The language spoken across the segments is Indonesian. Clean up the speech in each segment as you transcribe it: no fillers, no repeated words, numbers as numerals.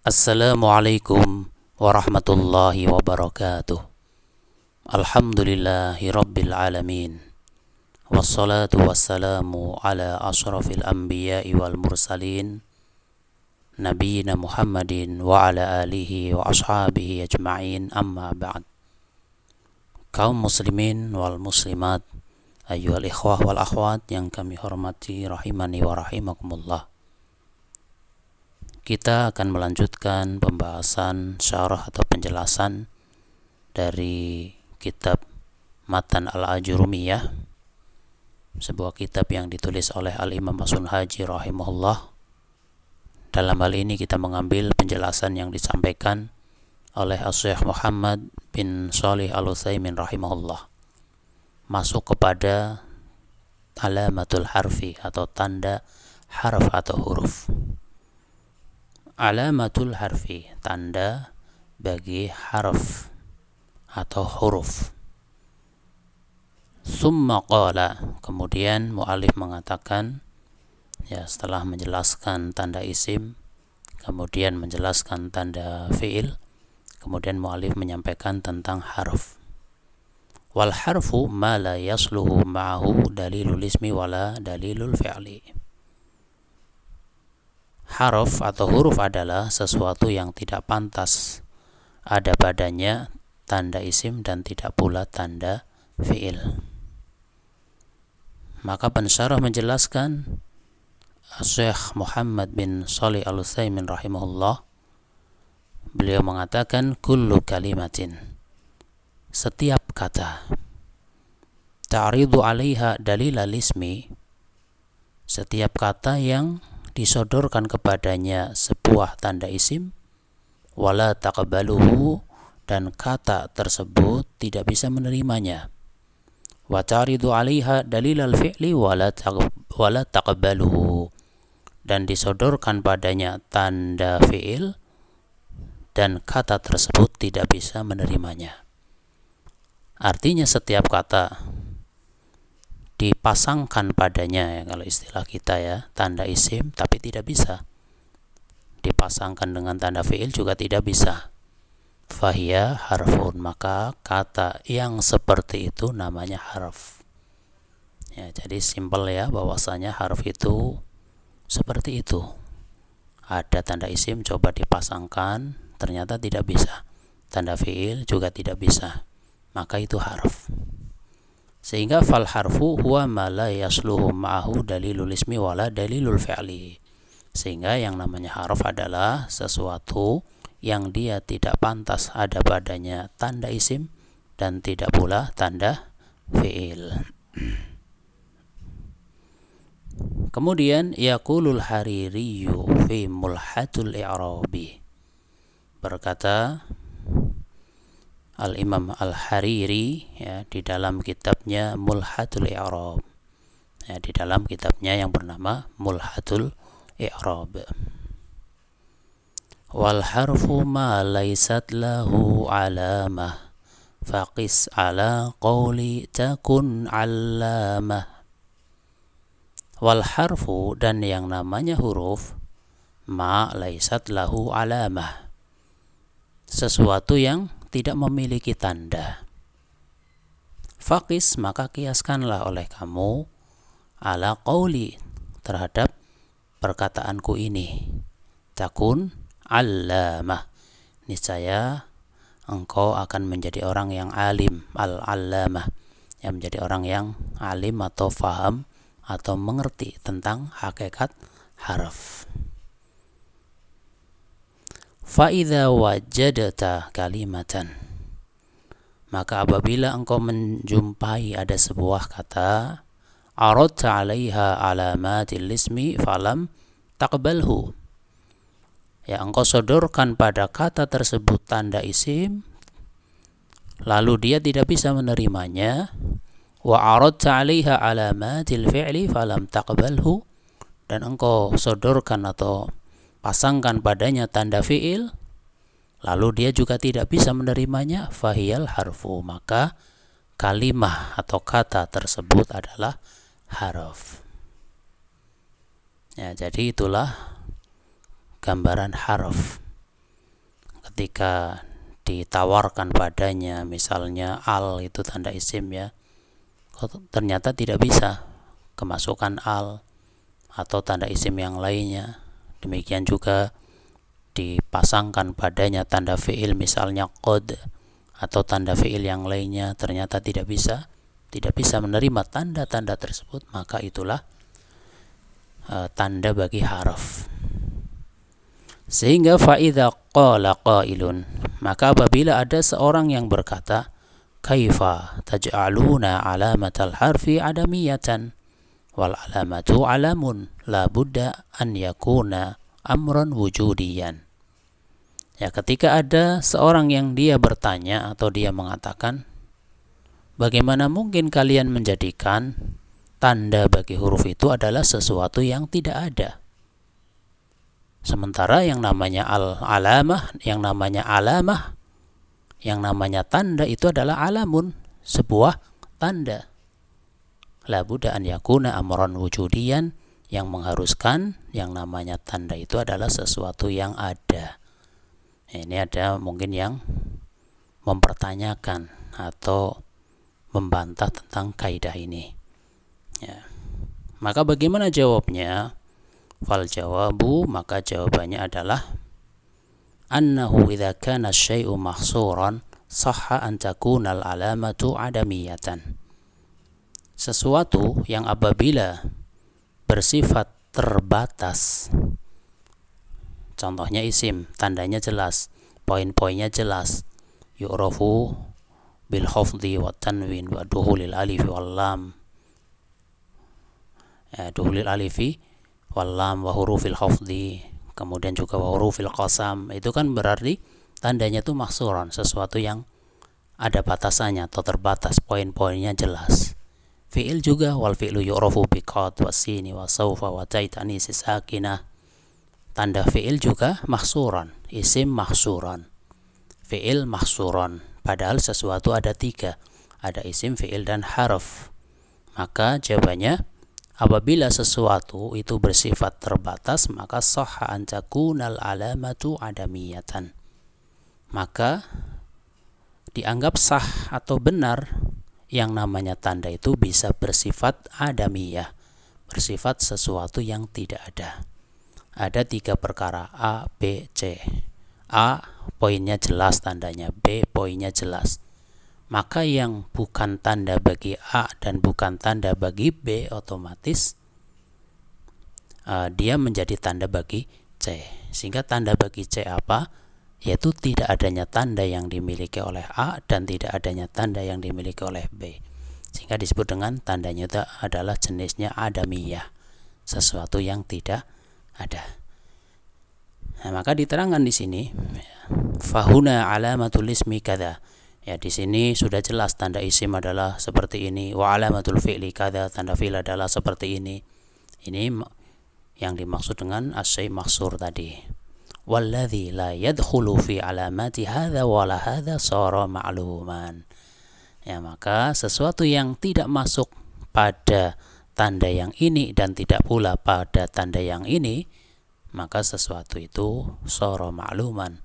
Assalamualaikum warahmatullahi wabarakatuh. Alhamdulillahi rabbil alamin. Wassalatu wassalamu ala ashrafil anbiya'i wal mursalin Nabiyyina Muhammadin wa ala alihi wa ashabihi ajma'in, amma ba'd. Kaum muslimin wal muslimat, ayyuhal ikhwah wal akhwat yang kami hormati rahimani wa rahimakumullah. Kita akan melanjutkan pembahasan syarah atau penjelasan dari kitab Matan Al-Ajurumiyah, sebuah kitab yang ditulis oleh Al-Imam Asun Haji rahimahullah. Dalam hal ini kita mengambil penjelasan yang disampaikan oleh As-Syaikh Muhammad bin Shalih Al-Utsaimin rahimahullah, masuk kepada alamatul harfi atau tanda harf atau huruf. Alamatul harfi, tanda bagi harf atau huruf. Summa qala, kemudian mu'alif mengatakan, setelah menjelaskan tanda isim, kemudian menjelaskan tanda fi'il, kemudian mu'alif menyampaikan tentang harf. Wal harfu ma la yasluhu ma'ahu dalilul ismi wala dalilul fi'li. Harf atau huruf adalah sesuatu yang tidak pantas ada padanya tanda isim dan tidak pula tanda fi'il. Maka pensyarah menjelaskan, Syekh Muhammad bin Shalih Al-Utsaimin rahimahullah, beliau mengatakan kullu kalimatin, setiap kata, ta'ridu 'alaiha dalilal ismi, setiap kata yang disodorkan kepadanya sebuah tanda isim, wala taqbaluhu, dan kata tersebut tidak bisa menerimanya, wa ta'ridu 'alaiha dalilal fi'li wala taqbaluhu, dan disodorkan padanya tanda fi'il dan kata tersebut tidak bisa menerimanya. Artinya setiap kata dipasangkan padanya, kalau istilah kita tanda isim, tapi tidak bisa dipasangkan dengan tanda fi'il, juga tidak bisa. Fahiya harfun, maka kata yang seperti itu namanya harf. Jadi simpel bahwasanya harf itu seperti itu. Ada tanda isim coba dipasangkan, ternyata tidak bisa. Tanda fi'il juga tidak bisa, maka itu harf. Sehingga fal harfu huwa ma la yasluhu ma'ahu dalilul ismi wala dalilul fi'li. Sehingga yang namanya harf adalah sesuatu yang dia tidak pantas ada padanya tanda isim dan tidak pula tanda fi'il. Kemudian yaqulul haririyu fi mulhatul i'rabi, berkata Al-Imam Al-Hariri di dalam kitabnya Mulhatul I'rab, di dalam kitabnya yang bernama Mulhatul I'rab, wal harfu ma laysat lahu alamah faqis ala qawli takun allamah. Wal harfu, dan yang namanya huruf, ma laysat lahu alamah, sesuatu yang tidak memiliki tanda. Faqis, maka kiaskanlah oleh kamu, ala qauli, terhadap perkataanku ini, takun allamah, niscaya engkau akan menjadi orang yang alim, al-allamah, yang menjadi orang yang alim atau faham atau mengerti tentang hakikat harf. Fa'idha wajadata kalimatan, maka apabila engkau menjumpai ada sebuah kata, aradta 'alaiha alamatil ismi falam taqbalhu, engkau sodorkan pada kata tersebut tanda isim, lalu dia tidak bisa menerimanya. Wa aradta 'alaiha alamatil fi'li falam taqbalhu, dan engkau sodorkan atau pasangkan padanya tanda fi'il, lalu dia juga tidak bisa menerimanya. Fahiyal harfu, maka kalimah atau kata tersebut adalah harf. Jadi itulah gambaran harf. ketika ditawarkan padanya misalnya al itu tanda isim ya, ternyata tidak bisa kemasukan al atau tanda isim yang lainnya. Demikian juga dipasangkan padanya tanda fi'il misalnya qad atau tanda fi'il yang lainnya, ternyata tidak bisa menerima tanda-tanda tersebut, maka itulah tanda bagi harf. Sehingga fa'idha qala qailun, maka apabila ada seorang yang berkata, kaifa taj'aluna alamatal harfi adamiyatan wal alamatu alamun la budda an yakuna amran wujudiyan. Ya, ketika ada seorang yang dia bertanya atau dia mengatakan, bagaimana mungkin kalian menjadikan tanda bagi huruf itu adalah sesuatu yang tidak ada? Sementara yang namanya alamah, yang namanya tanda itu adalah alamun, sebuah tanda. La budda an yakuna amran wujudiyan, yang mengharuskan yang namanya tanda itu adalah sesuatu yang ada. Ini ada mungkin yang mempertanyakan atau membantah tentang kaidah ini. Ya. Maka bagaimana jawabnya? Fal jawabu, maka jawabannya adalah annahu idza kana asy-syai'u mahsuran sahha an takuna al-alamatu adamiyatan. Sesuatu yang apabila bersifat terbatas, contohnya isim, tandanya jelas, poin-poinnya jelas, yu'rafu bil khafdi wa tanwin wa duhulil alifi wal lam, duhulil alifi wal lam wa hurufil khafdi, kemudian juga wa hurufil qasam. Itu kan berarti tandanya itu mahsuran, sesuatu yang ada batasannya atau terbatas, poin-poinnya jelas. Fi'il juga, wal fi'lu yu'rafu bi qad wa sini wa sawfa wa taitani sakinah. Tanda fi'il juga mahsuran, isim mahsuran, fi'il mahsuran. Padahal sesuatu ada tiga, ada isim, fi'il, dan harf. Maka jawabannya, apabila sesuatu itu bersifat terbatas, maka sahha an takunal alamatu adamiyatan. Maka dianggap sah atau benar yang namanya tanda itu bisa bersifat adamiyah, bersifat sesuatu yang tidak ada. Ada tiga perkara, A, B, C. A, poinnya jelas tandanya, B, poinnya jelas. Maka yang bukan tanda bagi A dan bukan tanda bagi B, otomatis dia menjadi tanda bagi C. Sehingga tanda bagi C apa? Yaitu tidak adanya tanda yang dimiliki oleh A dan tidak adanya tanda yang dimiliki oleh B. Sehingga disebut dengan tandanya itu adalah jenisnya adamiyah, sesuatu yang tidak ada. Nah, maka diterangkan di sini, fahuna alamatul ismi kada. Ya, di sini sudah jelas tanda isim adalah seperti ini, wa alamatul fi'li kada, tanda fi'il adalah seperti ini. Ini yang dimaksud dengan asy mahsur tadi. Walladzi la yadkhulu fi alamati hadza wala hadza sara ma'luman. Ya, maka sesuatu yang tidak masuk pada tanda yang ini dan tidak pula pada tanda yang ini, maka sesuatu itu sara ma'luman,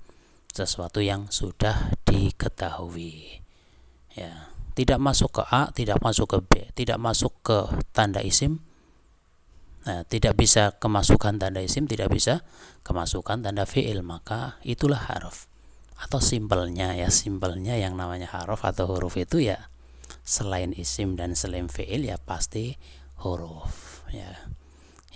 sesuatu yang sudah diketahui. Ya, tidak masuk ke A, tidak masuk ke B, tidak masuk ke tanda isim. Nah, tidak bisa kemasukan tanda isim, tidak bisa kemasukan tanda fi'il, maka itulah harf. Atau simpelnya ya, simpelnya yang namanya harf atau huruf itu ya selain isim dan selain fi'il ya pasti huruf ya.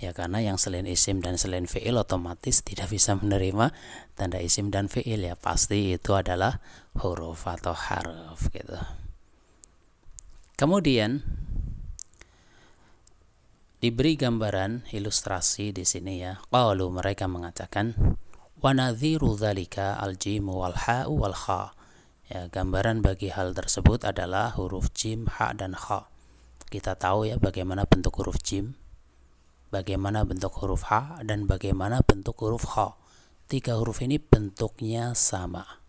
Ya, karena yang selain isim dan selain fi'il otomatis tidak bisa menerima tanda isim dan fi'il, ya pasti itu adalah huruf atau harf gitu. Kemudian diberi gambaran ilustrasi di sini ya. Qalu, mereka mengatakan, wa nadhiru dzalika al-jim wal ha wal kha. Ya, gambaran bagi hal tersebut adalah huruf jim, ha dan kha. Kita tahu ya bagaimana bentuk huruf jim, bagaimana bentuk huruf ha, dan bagaimana bentuk huruf kha. Tiga huruf ini bentuknya sama.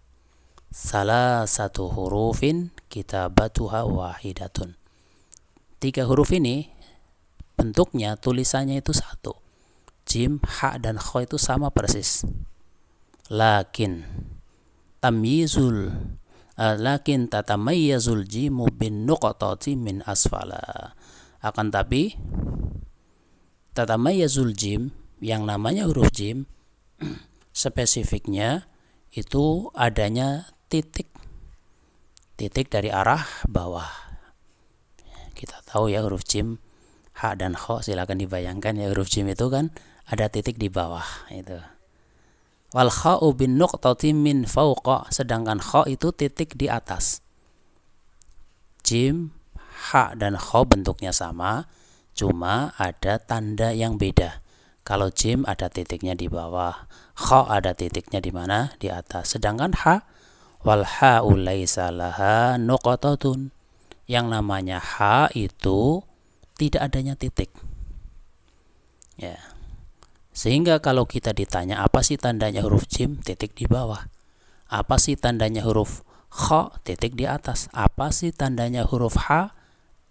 Salah satu hurufin kitabatuha wahidatun. Tiga huruf ini bentuknya, tulisannya itu satu. Jim, ha, dan kha itu sama persis. Lakin tatamayyazul jimu bin nuqtati min asfala. Akan tapi tatamayyazul jim, yang namanya huruf jim, spesifiknya itu adanya titik dari arah bawah. Kita tahu ya huruf jim, ha dan kho, silakan dibayangkan ya, huruf jim itu kan ada titik di bawah itu. Wal kha'u bin nuqtati min fawqa, sedangkan kho itu titik di atas. Jim, ha dan kho bentuknya sama, cuma ada tanda yang beda. Kalau jim ada titiknya di bawah, kho ada titiknya di mana? Di atas. Sedangkan ha, wal ha'u laisa laha nuqtatun, yang namanya ha itu tidak adanya titik. Ya. Sehingga kalau kita ditanya apa sih tandanya huruf jim, titik di bawah. Apa sih tandanya huruf kho, titik di atas. Apa sih tandanya huruf ha,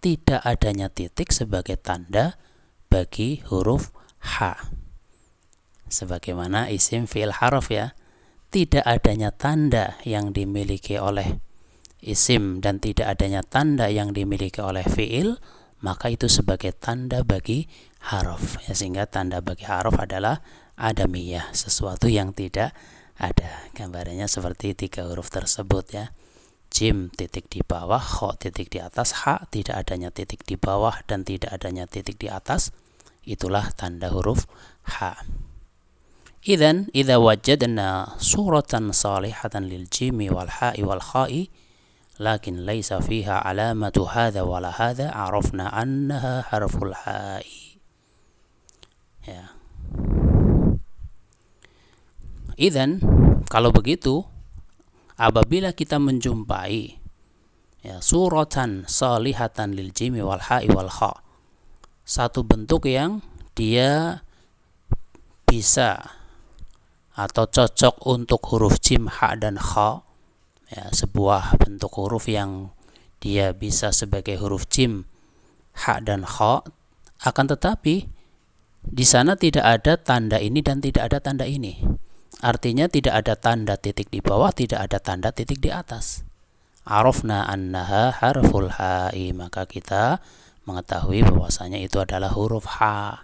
tidak adanya titik sebagai tanda bagi huruf ha. Sebagaimana isim fi'il harf ya, tidak adanya tanda yang dimiliki oleh isim dan tidak adanya tanda yang dimiliki oleh fi'il, maka itu sebagai tanda bagi harf ya. Sehingga tanda bagi harf adalah adamiyah, sesuatu yang tidak ada. Gambarannya seperti 3 huruf tersebut ya. Jim titik di bawah, kho titik di atas, ha tidak adanya titik di bawah dan tidak adanya titik di atas, itulah tanda huruf ha. Idzan idza wajadna suratan salihatan lil jimi wal ha'i wal kha'i lakin laisa fiha alamatu hadza wala hadza, arafna annaha harful ha'i. Ya. Idzan, kalau begitu, apabila kita menjumpai ya, suratan salihatan lil jimi wal ha'i wal kha, satu bentuk yang dia bisa atau cocok untuk huruf jim, ha dan kha ya, sebuah bentuk huruf yang dia bisa sebagai huruf jim, ha dan kha, akan tetapi di sana tidak ada tanda ini dan tidak ada tanda ini. Artinya tidak ada tanda titik di bawah, tidak ada tanda titik di atas. Arafna annaha harful ha'i, maka kita mengetahui bahwasanya itu adalah huruf ha.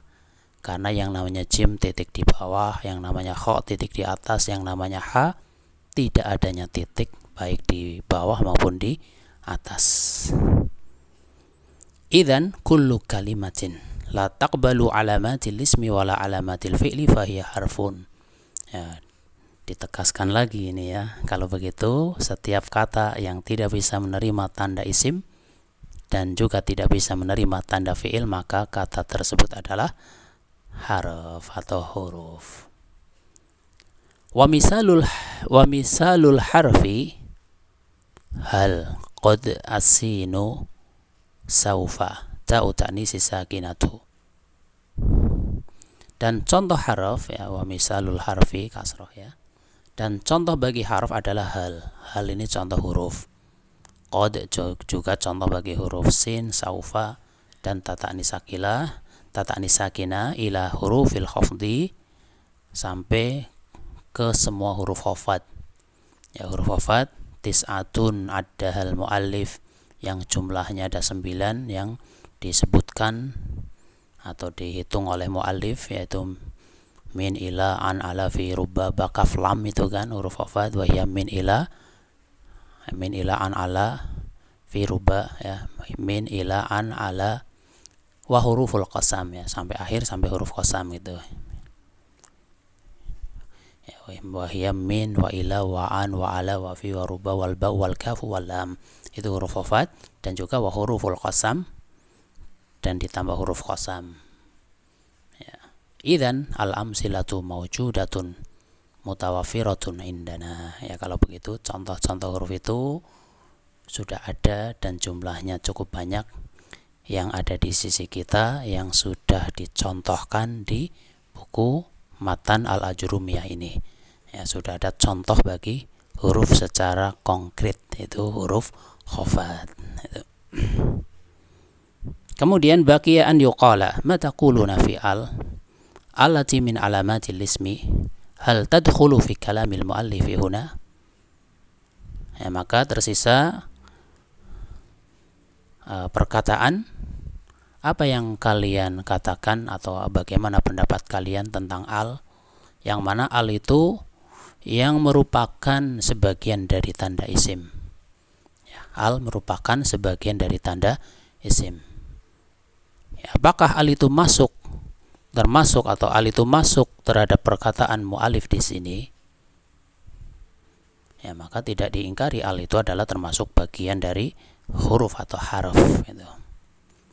Karena yang namanya jim titik di bawah, yang namanya kho titik di atas, yang namanya ha tidak adanya titik baik di bawah maupun di atas. Idzan kullu kalimatin la taqbalu alamatil ismi wala alamatil fi'li fahiya harfun. Ya, ditegaskan lagi ini ya. Kalau begitu, setiap kata yang tidak bisa menerima tanda isim dan juga tidak bisa menerima tanda fi'il, maka kata tersebut adalah harf atau huruf. Wa misalul harfi hal qad asinu saufa ta'u ta'nisi sakinatu. Dan contoh harf ya, wa misalul harfi kasroh ya. Dan contoh bagi harf adalah hal. Hal ini contoh huruf. Qad juga contoh bagi huruf sin, saufa dan ta'nis sakilah, ta'nis sakina ila hurufil khafdi, sampai ke semua huruf khafat. Ya, huruf khafat tis'atun addahal muallif, yang jumlahnya ada 9 yang disebutkan atau dihitung oleh muallif, yaitu min ila an ala fi rubba bakaf lam, itu kan huruf khafat. Wa hiya min ila an ala fi rubba ya, min ila an ala wa huruful qasam ya, sampai akhir, sampai huruf qasam gitu ya. Wa hiya min wa ila wa an wa ala wa fi wa rubba wal ba wal kaf wal lam, itu huruf khafat. Dan juga wa huruful qasam dan ditambah huruf qasam ya. Idzan al amsilatu mawjudatun mutawaffiratun indana ya. Kalau begitu contoh-contoh huruf itu sudah ada dan jumlahnya cukup banyak yang ada di sisi kita, yang sudah dicontohkan di buku Matan Al-Ajrumiyah ini ya. Sudah ada contoh bagi huruf secara konkret, itu huruf khafat itu. Kemudian baqiya an yuqala ma taquluna fi al allati min alamatil ismi hal tadkhulu fi kalamil muallifi huna. Ya, maka tersisa perkataan, apa yang kalian katakan atau bagaimana pendapat kalian tentang al, yang mana al itu yang merupakan sebagian dari tanda isim. Ya, al merupakan sebagian dari tanda isim. Ya, apakah al itu termasuk atau al itu masuk terhadap perkataan mu'alif di sini? Ya, maka tidak diingkari al itu adalah termasuk bagian dari huruf atau harf gitu.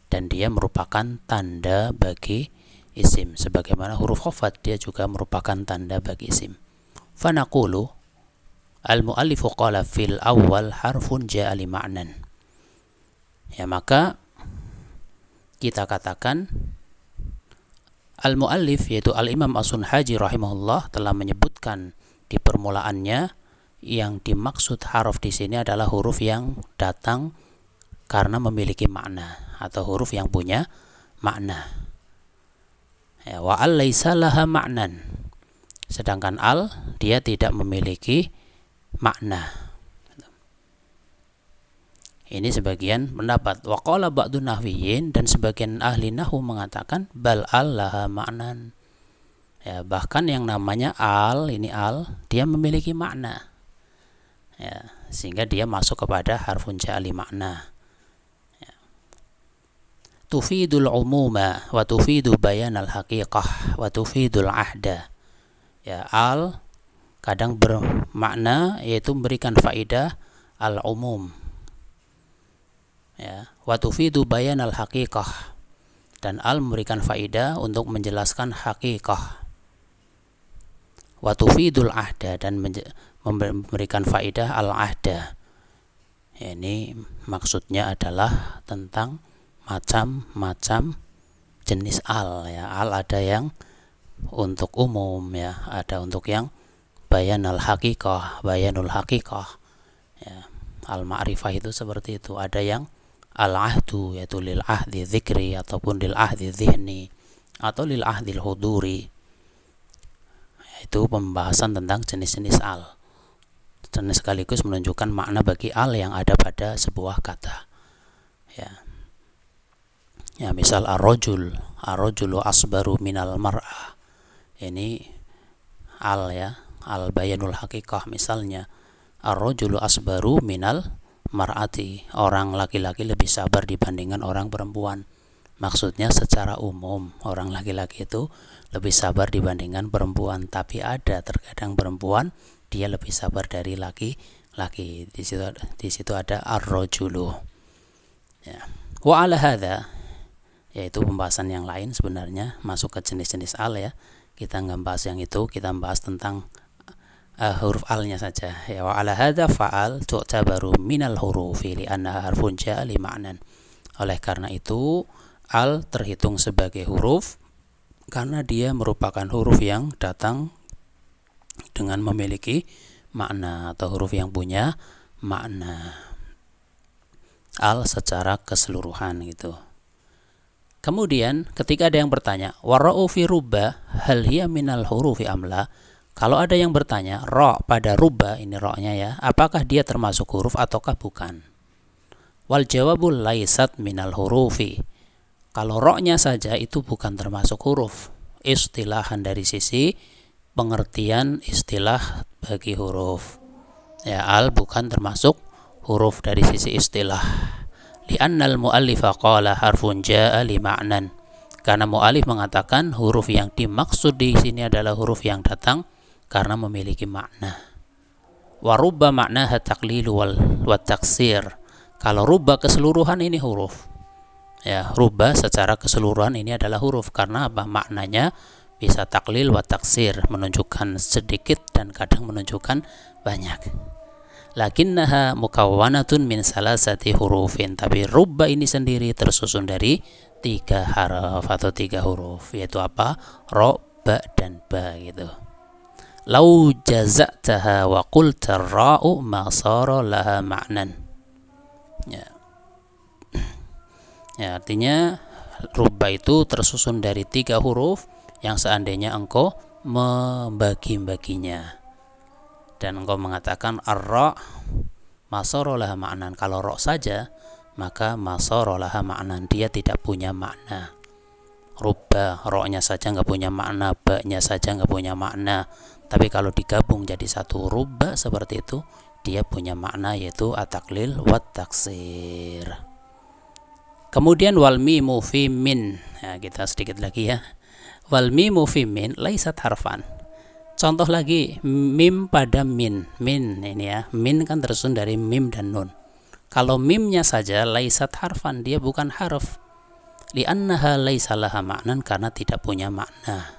Dan dia merupakan tanda bagi isim, sebagaimana huruf khafat dia juga merupakan tanda bagi isim. Fanaqulu al-mu'allifu qala fil awwal harfun ja'a li ma'nan. Ya, maka kita katakan al-mu'allif, yaitu al-Imam As-Sunhaji rahimahullah, telah menyebutkan di permulaannya yang dimaksud harf di sini adalah huruf yang datang karena memiliki makna atau huruf yang punya makna. Ya, wa al laisa laha ma'nan. Sedangkan al dia tidak memiliki makna. Ini sebagian pendapat. Wa qala ba'dun nahwiyyin, dan sebagian ahli nahwu mengatakan bal al laha ma'nan. Ya, bahkan yang namanya al, ini al, dia memiliki makna. Ya, sehingga dia masuk kepada harfun ja'ali makna. Tufidul umuma wa tufidu bayanal haqiqah wa tufidul ahda. Ya, al kadang bermakna yaitu memberikan faidah al-umum. Ya, wa tufidu bayanal haqiqah, dan al memberikan faidah untuk menjelaskan haqiqah. Wa tufidul ahda, dan memberikan faidah al-ahda. Ya, ini maksudnya adalah tentang macam-macam jenis al. Ya, al ada yang untuk umum, ya, ada untuk yang bayanul haqiqah, ya, al ma'rifah itu seperti itu. Ada yang al ahdu, yaitu lil ahdi dzikri ataupun lil ahdi dzihni atau lil ahdi huduri. Itu pembahasan tentang jenis-jenis al, dan sekaligus menunjukkan makna bagi al yang ada pada sebuah kata. Ya, misal ar-rajulu asbaru minal mar'ah. Ini al, ya, al bayanul haqiqah. Misalnya ar-rajulu asbaru minal mar'ati, orang laki-laki lebih sabar dibandingkan orang perempuan. Maksudnya secara umum orang laki-laki itu lebih sabar dibandingkan perempuan, tapi ada terkadang perempuan dia lebih sabar dari laki-laki. Di situ ada ar-rajulu. Ya. Wa ala hadza, yaitu pembahasan yang lain sebenarnya, masuk ke jenis-jenis al, ya. Kita nggak bahas yang itu, kita bahas tentang huruf alnya saja. Ya, wa ala hadza fa'al tu'tabaru minal hurufi li'annaha harfun ja'a li ma'nan. Oleh karena itu al terhitung sebagai huruf karena dia merupakan huruf yang datang dengan memiliki makna atau huruf yang punya makna. Al secara keseluruhan gitu. Kemudian ketika ada yang bertanya, wara'u fi rubba hal hiya minal hurufi amla? Kalau ada yang bertanya, ra pada rubba, ini ra-nya, ya, apakah dia termasuk huruf ataukah bukan? Wal jawabul laisat minal hurufi. Kalau ra-nya saja itu bukan termasuk huruf. Istilahan, dari sisi pengertian istilah bagi huruf. Ya, al bukan termasuk huruf dari sisi istilah. Li'annal mu'allifa qala harfun ja'a li ma'nan. Karena mu'allif mengatakan huruf yang dimaksud di sini adalah huruf yang datang karena memiliki makna. Wa rubba ma'naha taqlilu wa taksir. Kalau rubba keseluruhan ini huruf. Ya, rubba secara keseluruhan ini adalah huruf karena apa? Maknanya bisa taklil wa taksir, menunjukkan sedikit dan kadang menunjukkan banyak. Lakinnaha mukawwanatun min salasati hurufin. Tapi rubba ini sendiri tersusun dari 3 haraf atau 3 huruf, yaitu apa? Ra, ba, dan ba gitu. Lau jaza'taha wa qulta ra'u ma sara laha ma'nan. Ya. Ya, artinya rubba itu tersusun dari 3 huruf yang seandainya engkau membagi-baginya dan engkau mengatakan ar-ra, masarolaha ma'nan. Kalau ro saja, maka masarolaha ma'nan, dia tidak punya makna. Rubba, ro-nya saja nggak punya makna, ba-nya saja nggak punya makna. Tapi kalau digabung jadi satu rubba seperti itu, dia punya makna, yaitu at-taqlil wa taksir. Kemudian wal mimu fi min. Nah, kita sedikit lagi ya. Wal mimu fi min laisat harfan. Contoh lagi, mim pada min. Min ini ya, min kan tersusun dari mim dan nun. Kalau mimnya saja laisat harfan, dia bukan harf. Li'annaha laisa laha ma'nan, karena tidak punya makna.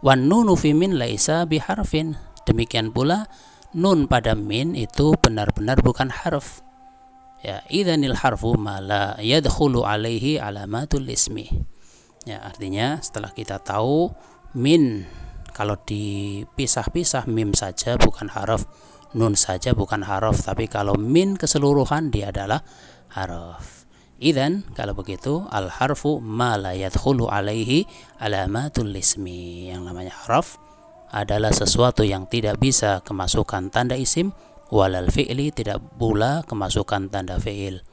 Wan nunu fi min laisa biharfin. Demikian pula nun pada min itu benar-benar bukan harf. Ya, idzanil harfu ma la yadkhulu alaihi alamatul ismi. Ya, artinya setelah kita tahu min kalau dipisah-pisah, mim saja bukan harf, nun saja bukan harf, tapi kalau min keseluruhan dia adalah harf. Idzan kalau begitu al harfu ma la yadkhulu alaihi alamatul ismi. Yang namanya harf adalah sesuatu yang tidak bisa kemasukan tanda isim, walal fi'li, tidak pula kemasukan tanda fi'il.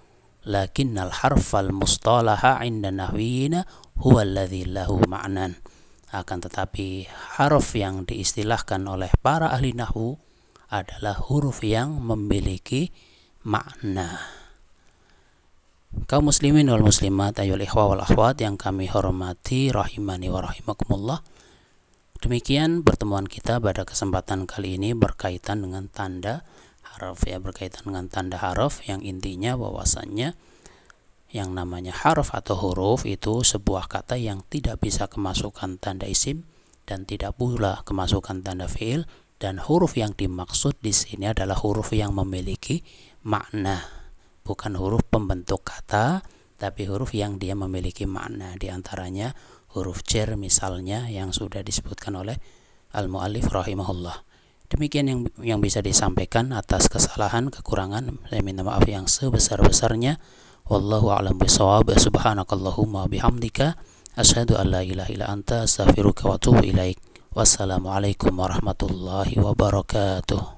Lakinnal harfal mustalaha 'inda nahwiyina huwa alladzi lahu ma'nan. Akan tetapi harf yang diistilahkan oleh para ahli nahwu adalah huruf yang memiliki makna. Kaum muslimin wal muslimat, ayyuhal ikhwa wal akhwat yang kami hormati rahimani wa rahimakumullah. Demikian pertemuan kita pada kesempatan kali ini berkaitan dengan tanda harf ya, berkaitan dengan tanda harf yang intinya bahwasannya yang namanya harf atau huruf itu sebuah kata yang tidak bisa kemasukan tanda isim dan tidak pula kemasukan tanda fiil, dan huruf yang dimaksud di sini adalah huruf yang memiliki makna. Bukan huruf pembentuk kata, tapi huruf yang dia memiliki makna. Di antaranya huruf jar misalnya yang sudah disebutkan oleh al-mu'allif rahimahullah. Demikian yang bisa disampaikan. Atas kesalahan, kekurangan, saya minta maaf yang sebesar-besarnya. Wallahu a'lam bishawab. Subhanakallahumma bihamdika asyhadu an la ilaha illa anta astaghfiruka wa atubu ilaik. Wassalamualaikum warahmatullahi wabarakatuh.